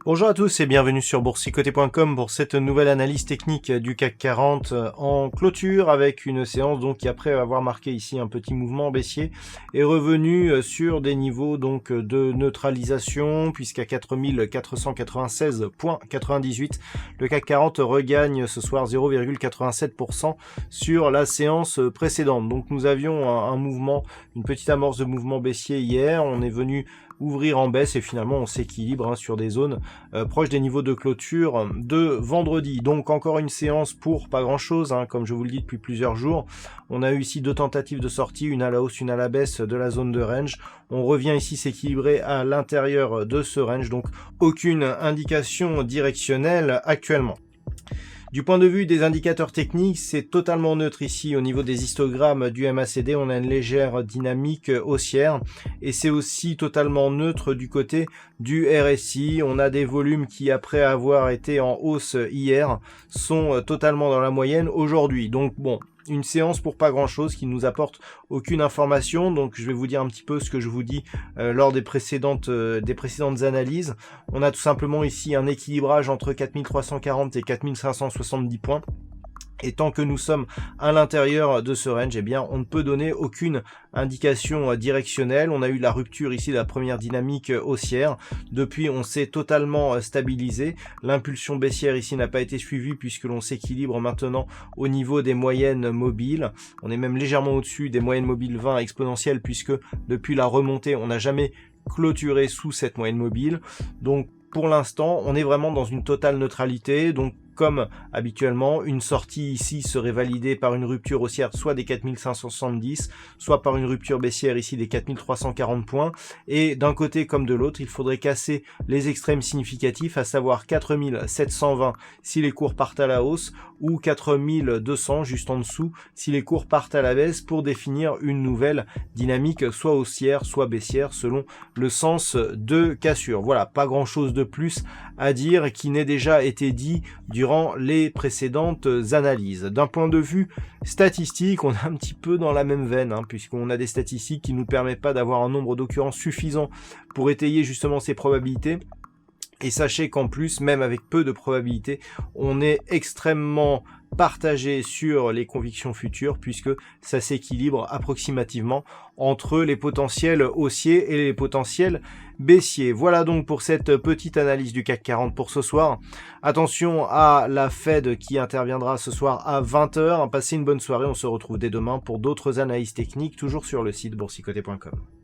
Bonjour à tous et bienvenue sur boursicoté.com pour cette nouvelle analyse technique du CAC 40 en clôture avec une séance donc qui, après avoir marqué ici un petit mouvement baissier, est revenue sur des niveaux donc de neutralisation, puisqu'à 4496,98 le CAC 40 regagne ce soir 0,87% sur la séance précédente. Donc nous avions un mouvement, une petite amorce de mouvement baissier hier, on est venu ouvrir en baisse et finalement on s'équilibre sur des zones proches des niveaux de clôture de vendredi. Donc encore une séance pour pas grand chose, comme je vous le dis depuis plusieurs jours. On a eu ici deux tentatives de sortie, une à la hausse, une à la baisse de la zone de range. On revient ici s'équilibrer à l'intérieur de ce range, donc aucune indication directionnelle actuellement. Du point de vue des indicateurs techniques, c'est totalement neutre ici au niveau des histogrammes du MACD. On a une légère dynamique haussière et c'est aussi totalement neutre du côté du RSI. On a des volumes qui, après avoir été en hausse hier, sont totalement dans la moyenne aujourd'hui. Donc bon, une séance pour pas grand chose qui nous apporte aucune information. Donc je vais vous dire un petit peu ce que je vous dis lors des précédentes analyses. On a tout simplement ici un équilibrage entre 4340 et 4570 points. Et tant que nous sommes à l'intérieur de ce range, eh bien, on ne peut donner aucune indication directionnelle. On a eu la rupture ici de la première dynamique haussière. Depuis, on s'est totalement stabilisé. L'impulsion baissière ici n'a pas été suivie puisque l'on s'équilibre maintenant au niveau des moyennes mobiles. On est même légèrement au-dessus des moyennes mobiles 20 exponentielles puisque depuis la remontée, on n'a jamais clôturé sous cette moyenne mobile. Donc, pour l'instant, on est vraiment dans une totale neutralité. Donc, comme habituellement, une sortie ici serait validée par une rupture haussière soit des 4570, soit par une rupture baissière ici des 4340 points. Et d'un côté comme de l'autre, il faudrait casser les extrêmes significatifs, à savoir 4720 si les cours partent à la hausse ou 4200 juste en dessous si les cours partent à la baisse pour définir une nouvelle dynamique soit haussière, soit baissière selon le sens de cassure. Voilà, pas grand chose de plus à dire qui n'ait déjà été dit durant les précédentes analyses. D'un point de vue statistique, on est un petit peu dans la même veine, puisqu'on a des statistiques qui ne nous permettent pas d'avoir un nombre d'occurrences suffisant pour étayer justement ces probabilités. Et sachez qu'en plus, même avec peu de probabilités, on est extrêmement partagé sur les convictions futures puisque ça s'équilibre approximativement entre les potentiels haussiers et les potentiels baissiers. Voilà donc pour cette petite analyse du CAC 40 pour ce soir. Attention à la Fed qui interviendra ce soir à 20h. Passez une bonne soirée, on se retrouve dès demain pour d'autres analyses techniques, toujours sur le site boursicoté.com.